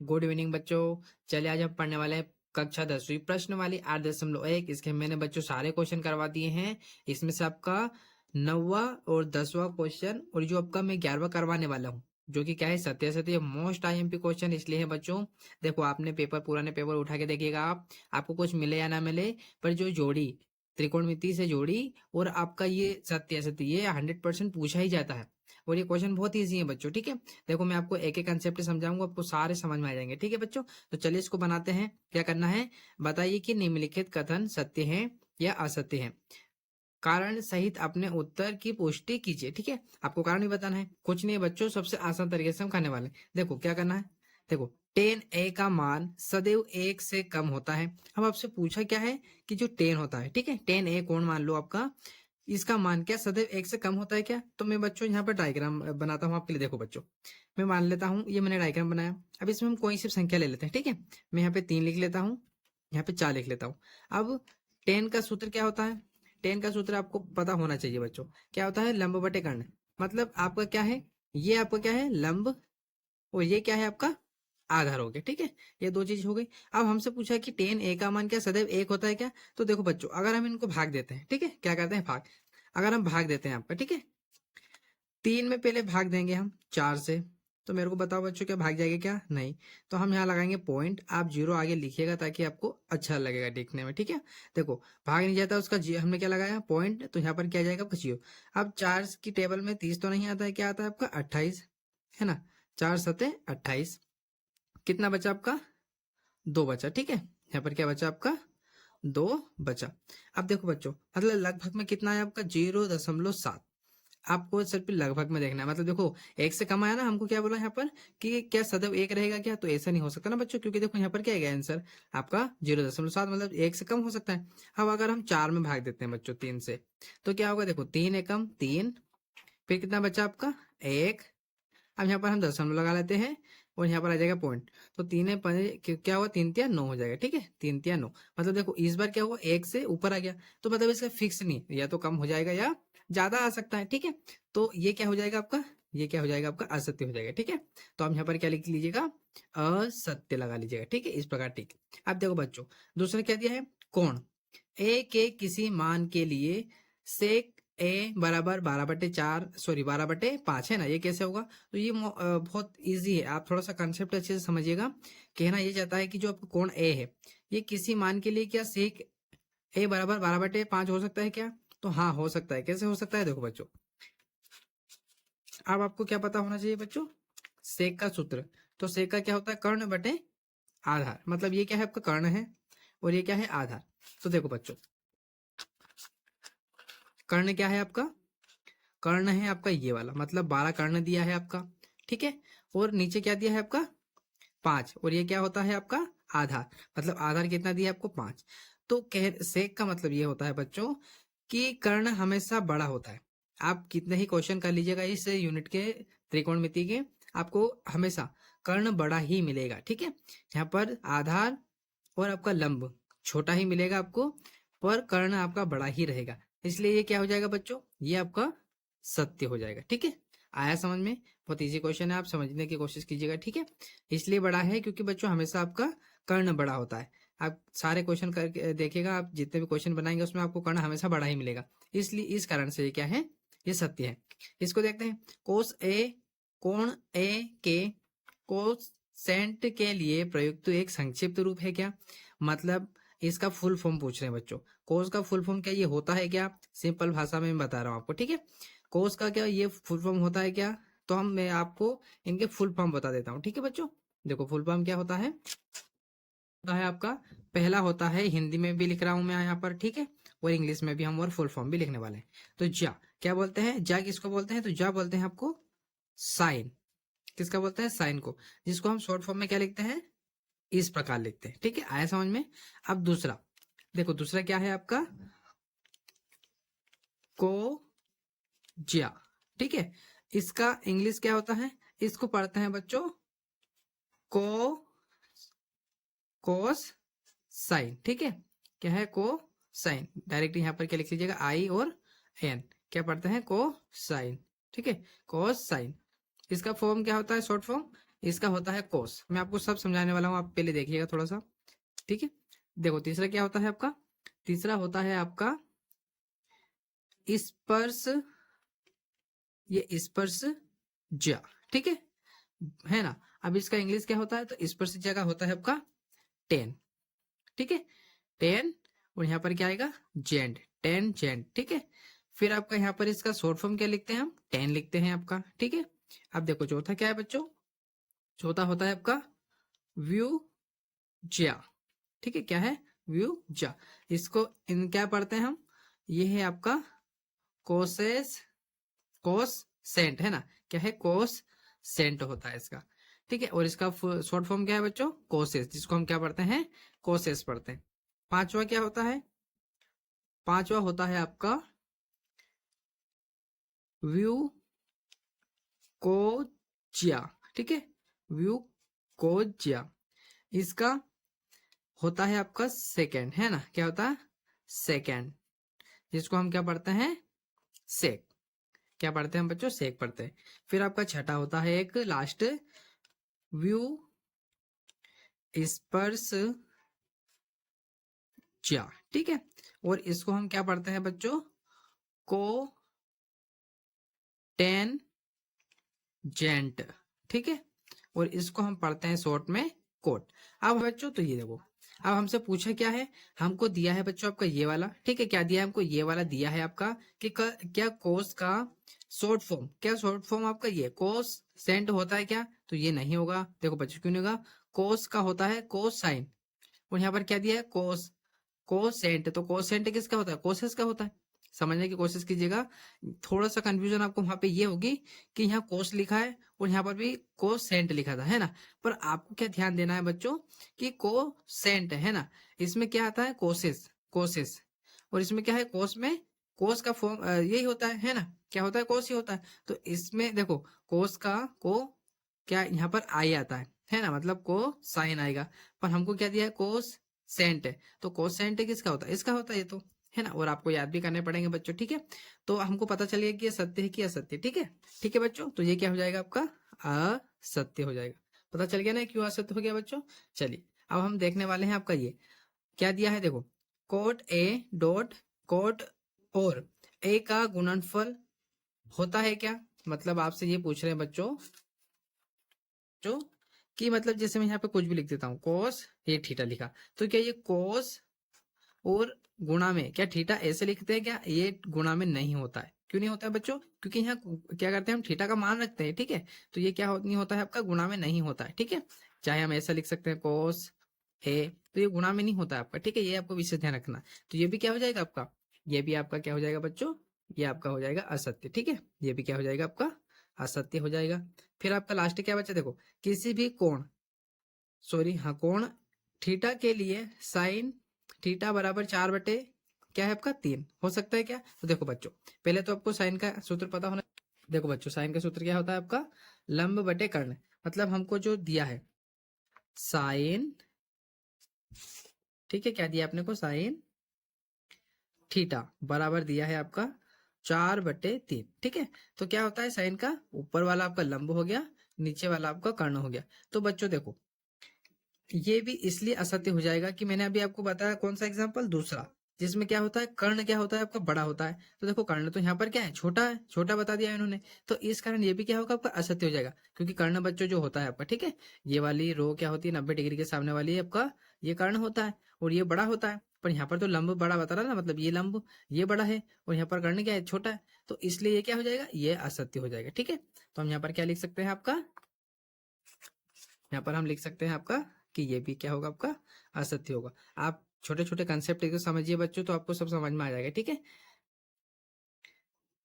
Good evening बच्चों। चलिए आज हम पढ़ने वाले हैं कक्षा 10वीं प्रश्न वाली 8.1। इसके मैंने बच्चों सारे क्वेश्चन करवा दिए हैं। इसमें से आपका 9वां और 10वां क्वेश्चन और जो आपका मैं 11वां करवाने वाला हूँ, जो कि क्या है सत्य सत्य मोस्ट आईएमपी क्वेश्चन इसलिए है बच्चों। देखो आपने पेपर पुराने पेपर उठा के देखिएगा, आपको कुछ मिले या ना मिले, पर जो जोड़ी त्रिकोणमिति से जोड़ी और आपका ये सत्य सत्य ये 100% पूछा ही जाता है। और ये क्वेश्चन बहुत ईजी है बच्चों, ठीक है। देखो मैं आपको एक एक कंसेप्ट समझाऊंगा, आपको सारे समझ में आ जाएंगे, ठीक है बच्चों। तो चलिए इसको बनाते हैं। क्या करना है, बताइए कि निम्नलिखित कथन सत्य है या असत्य है। कारण सहित अपने उत्तर की पुष्टि कीजिए, ठीक है। आपको कारण ही बताना है, कुछ नहीं है बच्चों, सबसे आसान तरीके से हम करने वाले हैं। देखो क्या करना है, देखो टेन ए का मान सदैव एक से कम होता है। अब आपसे पूछा क्या है कि जो टेन होता है, ठीक है, टेन ए कौन मान लो आपका, इसका मान क्या सदैव एक से कम होता है क्या। तो मैं बच्चों यहाँ पर डायग्राम बनाता हूँ आपके लिए। देखो बच्चों मैं मान लेता हूँ, ये मैंने डायग्राम बनाया। अब इसमें हम कोई सी संख्या ले लेते हैं, ठीक है। मैं यहाँ पे 3 लिख लेता हूँ, यहाँ पे 4 लिख लेता हूँ। अब 10 का सूत्र क्या होता है, 10 का सूत्र आपको पता होना चाहिए बच्चों। क्या होता है, लंब बटे कर्ण। मतलब आपका क्या है, ये आपका क्या है लंब, और ये क्या है आपका आधार हो गया, ठीक है। ये दो चीज हो गई। अब हमसे पूछा है कि 10 ए का मान क्या सदैव एक होता है क्या। तो देखो बच्चों अगर हम इनको भाग देते हैं, ठीक है, क्या करते हैं भाग, अगर हम भाग देते हैं आपका, ठीक है, 3 में पहले भाग देंगे हम 4 से, तो मेरे को बताओ बच्चों क्या भाग जाएगा क्या, नहीं। तो हम यहाँ लगाएंगे पॉइंट, आप जीरो आगे लिखिएगा ताकि आपको अच्छा लगेगा देखने में, ठीक है। देखो भाग नहीं जाता उसका हमने क्या लगाया पॉइंट, तो यहाँ पर क्या जाएगा आपका जीरो। अब 4 की टेबल में 30 तो नहीं आता है, क्या आता है आपका 28, है ना। 4 सते 28, कितना बचा आपका, 2 बचा, ठीक है। यहाँ पर क्या बचा आपका 2 बचा। अब देखो बच्चों मतलब लगभग में कितना है आपका 0.7। आपको सिर्फ लगभग में देखना है, मतलब देखो एक से कम आया ना, हमको क्या बोला यहाँ पर कि क्या सदैव एक रहेगा क्या, तो ऐसा नहीं हो सकता ना बच्चों, क्योंकि देखो यहाँ पर क्या है आंसर आपका 0.7, मतलब एक से कम हो सकता है। अब अगर हम 4 में भाग देते हैं बच्चों 3 से, तो क्या होगा, देखो 3 एकम 3, फिर कितना बचा आपका 1। अब यहाँ पर हम दशमलव लगा लेते हैं और यहाँ पर आ जाएगा पॉइंट। तो तीन क्या हुआ, 3 तिया 9 हो जाएगा, ठीक है, 3 तिया 9। मतलब देखो इस बार क्या हुआ, एक से ऊपर आ गया, तो मतलब इसका फिक्स नहीं, या तो कम हो जाएगा या ज्यादा आ सकता है, ठीक है। तो ये क्या हो जाएगा आपका, ये क्या हो जाएगा आपका असत्य हो जाएगा, ठीक है। तो आप यहाँ पर क्या लिख लीजिएगा, असत्य लगा लीजिएगा, ठीक है, इस प्रकार, ठीक। अब देखो बच्चों दूसरा क्या दिया है, कोण ए के किसी मान के लिए सेक ए बराबर 12/4, सॉरी 12/5 है ना, ये कैसे होगा। तो ये बहुत इजी है, आप थोड़ा सा कंसेप्ट अच्छे से समझिएगा। कहना ये चाहता है कि जो आपका कोण ए है, ये किसी मान के लिए क्या सेक ए बराबर 12/5 हो सकता है क्या। तो हाँ हो सकता है, कैसे हो सकता है, देखो बच्चों अब आपको क्या पता होना चाहिए बच्चों, सेक का सूत्र। तो सेक का क्या होता है, कर्ण बटे आधार। मतलब ये क्या है आपका कर्ण है और ये क्या है आधार। तो देखो बच्चों कर्ण क्या है आपका, कर्ण है आपका ये वाला, मतलब 12 कर्ण दिया है आपका, ठीक है। और नीचे क्या दिया है आपका 5, और ये क्या होता है आपका आधार, मतलब आधार कितना दिया है आपको 5। तो कह सेक का मतलब ये होता है बच्चों कि कर्ण हमेशा बड़ा होता है। आप कितने ही क्वेश्चन कर लीजिएगा इस यूनिट के त्रिकोणमिति के, आपको हमेशा कर्ण बड़ा ही मिलेगा, ठीक है। यहाँ पर आधार और आपका लंब छोटा ही मिलेगा आपको, पर कर्ण आपका बड़ा ही रहेगा। इसलिए ये क्या हो जाएगा बच्चों, ये आपका सत्य हो जाएगा, ठीक है। आया समझ में, बहुत इजी क्वेश्चन है, आप समझने की कोशिश कीजिएगा, ठीक है। इसलिए बड़ा है क्योंकि बच्चों हमेशा आपका कर्ण बड़ा होता है। आप सारे क्वेश्चन करके देखिएगा, आप जितने भी क्वेश्चन बनाएंगे उसमें आपको कर्ण हमेशा बड़ा ही मिलेगा। इसलिए इस कारण से ये क्या है, ये सत्य है। इसको देखते हैं, कोस ए कोण ए के कोसेंट के लिए प्रयुक्त एक संक्षिप्त रूप है क्या। मतलब इसका फुल फॉर्म पूछ रहे हैं बच्चों, कोस का फुल फॉर्म क्या ये होता है क्या, सिंपल भाषा में मैं बता रहा हूँ आपको, ठीक है। कोस का क्या ये फुल फॉर्म होता है क्या, तो मैं आपको इनके फुल फॉर्म बता देता हूँ, ठीक है बच्चों। देखो फुल फॉर्म क्या होता है आपका, पहला होता है, हिंदी में भी लिख रहा हूं मैं यहाँ पर, ठीक है, और इंग्लिश में भी हम और फुल फॉर्म भी लिखने वाले हैं। तो जा क्या बोलते हैं, जा किसको बोलते हैं, तो जा बोलते हैं आपको साइन, किसका बोलते हैं साइन को, जिसको हम शॉर्ट फॉर्म में क्या लिखते हैं, इस प्रकार लिखते हैं, ठीक है, आया समझ में। अब दूसरा देखो, दूसरा क्या है आपका को ज्या, ठीक है। इसका इंग्लिश क्या होता है, इसको पढ़ते हैं बच्चों को कोस साइन, ठीक है। क्या है को साइन, डायरेक्ट यहाँ पर क्या लिख लीजिएगा आई और एन, क्या पढ़ते हैं को साइन, ठीक है, कोस साइन। इसका फॉर्म क्या होता है शॉर्ट फॉर्म, इसका होता है कोस। मैं आपको सब समझाने वाला हूँ, आप पहले देखिएगा थोड़ा सा, ठीक है। देखो तीसरा क्या होता है आपका, तीसरा होता है आपका स्पर्श, ये स्पर्श ज्या, ठीक है ना। अब इसका इंग्लिश क्या होता है, तो स्पर्श ज्या का होता है आपका टेन, ठीक है, टेन। और यहाँ पर क्या आएगा, जेंड, टेन जेंड, ठीक है। फिर आपका यहाँ पर इसका शॉर्ट फॉर्म क्या लिखते हैं, हम टेन लिखते हैं आपका, ठीक है। अब देखो चौथा क्या है बच्चों, चौथा होता है आपका व्यू ज्या, ठीक है, क्या है, व्यू ज्या। इसको इन क्या पढ़ते हैं हम, ये है आपका कोसेस, कोस सेंट, है ना, क्या है, कोस सेंट होता है इसका, ठीक है। और इसका शॉर्ट फॉर्म क्या है बच्चों, कोसेस, जिसको हम क्या पढ़ते हैं, कोसेस पढ़ते हैं। पांचवा क्या होता है, पांचवा होता है आपका व्यू कोजिया, ठीक है, व्यू कोजिया। इसका होता है आपका सेकंड, है ना, क्या होता है, सेकंड, जिसको हम क्या पढ़ते हैं, सेक, क्या पढ़ते हैं हम बच्चों, सेक पढ़ते हैं। फिर आपका छठा होता है एक लास्ट, व्यू स्पर्श ज्या, ठीक है। और इसको हम क्या पढ़ते हैं बच्चों, को टेन जेंट, ठीक है। और इसको हम पढ़ते हैं शॉर्ट में कोट। अब बच्चों तो ये देखो, अब हमसे पूछा क्या है, हमको दिया है बच्चों आपका ये वाला, ठीक है, क्या दिया है हमको, ये वाला दिया है आपका कि क्या कोस का शॉर्ट फॉर्म, क्या शॉर्ट फॉर्म आपका ये कोस सेंट होता है क्या, तो ये नहीं होगा। देखो बच्चों क्यों नहीं होगा, कोस का होता है कोस साइन, और यहाँ पर क्या दिया है, कोस, कोसेंट, तो कोसेंट किसका होता है, कोसेस का होता है। समझने की कोशिश कीजिएगा, थोड़ा सा कंफ्यूजन आपको वहां पे ये होगी कि यहाँ कोस लिखा है और यहाँ पर भी कोसेंट लिखा था, है ना। पर आपको क्या ध्यान देना है बच्चों कि कोसेंट है ना, इसमें क्या आता है, कोसेस, कोसेस, और इसमें क्या है, कोस में कोस का फॉर्म यही होता है ना, क्या होता है, कोस ही होता है। तो इसमें देखो कोस का को क्या यहाँ पर आई आता है ना, मतलब को साइन आएगा। पर हमको क्या दिया है, कोस सेंट है, तो कोसेंट किसका होता है, इसका होता है ये तो, है ना। और आपको याद भी करने पड़ेंगे बच्चों, ठीक है। तो हमको पता चलेगा कि ये सत्य है कि असत्य, ठीक है, ठीक है बच्चों। तो ये क्या हो जाएगा आपका, असत्य हो जाएगा। पता चल गया ना क्यों असत्य हो गया बच्चों। चलिए अब हम देखने वाले हैं आपका ये क्या दिया है, देखो कोट ए डॉट कोट और ए का गुणनफल होता है क्या, मतलब आपसे ये पूछ रहे हैं बच्चों जो कि मतलब जैसे मैं यहाँ पे कुछ भी लिख देता हूँ, कोस ये थीटा लिखा, तो क्या ये कोस और गुणा में क्या थीटा ऐसे लिखते हैं क्या, ये गुणा में नहीं होता है। क्यों नहीं होता है बच्चों, क्योंकि यहाँ क्या करते हैं हम थीटा का मान रखते हैं, ठीक है। तो ये क्या नहीं होता है आपका, गुणा में नहीं होता है, ठीक है। चाहे हम ऐसा लिख सकते हैं कोस ए, तो ये गुणा में नहीं होता है आपका, ठीक है, ये आपको विशेष ध्यान रखना। तो ये भी क्या हो जाएगा आपका, ये भी आपका क्या हो जाएगा बच्चों, ये आपका हो जाएगा असत्य, ठीक है, ये भी क्या हो जाएगा आपका असत्य हो जाएगा। फिर आपका लास्ट क्या बचा, देखो किसी भी कोण, सॉरी हाँ कोण थीटा के लिए साइन थीटा बराबर 4 बटे क्या है आपका 3 हो सकता है क्या। तो देखो बच्चों पहले तो आपको साइन का सूत्र पता होना, देखो बच्चों साइन का सूत्र क्या होता है आपका, लंब बटे कर्ण। मतलब हमको जो दिया है साइन, ठीक है, क्या दिया आपने को, साइन थीटा बराबर दिया है आपका 4/3, ठीक है। तो क्या होता है, साइन का ऊपर वाला आपका लंब हो गया, नीचे वाला आपका कर्ण हो गया। तो बच्चों देखो ये भी इसलिए असत्य हो जाएगा कि मैंने अभी आपको बताया कौन सा एग्जांपल, दूसरा, जिसमें क्या होता है, कर्ण क्या होता है आपका बड़ा होता है। तो देखो कर्ण तो यहाँ पर क्या है, छोटा है, छोटा बता दिया इन्होंने। तो इस कारण ये भी क्या होगा आपका असत्य हो जाएगा, क्योंकि कर्ण बच्चों जो होता है आपका, ठीक है, ये वाली रो क्या होती है 90 डिग्री के सामने वाली आपका ये कर्ण होता है, और ये बड़ा होता है। पर यहाँ पर तो लंब बड़ा बता रहा ना, मतलब ये लंब ये बड़ा है और यहाँ पर कर्ण क्या है, छोटा है। तो इसलिए ये क्या हो जाएगा, ये असत्य हो जाएगा, ठीक है। तो हम यहाँ पर क्या लिख सकते हैं आपका, यहाँ पर हम लिख सकते हैं आपका कि ये भी क्या होगा आपका असत्य होगा। आप छोटे छोटे कंसेप्ट एक समझिए बच्चों, तो आपको सब समझ में आ जाएगा, ठीक है।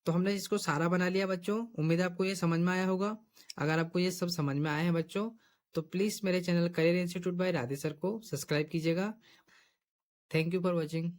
तो हमने इसको सारा बना लिया बच्चों, उम्मीद है आपको ये समझ में आया होगा। अगर आपको ये सब समझ में आए हैं बच्चों, तो प्लीज मेरे channel career institute by Radhe sir को सब्सक्राइब कीजिएगा। Thank you for watching.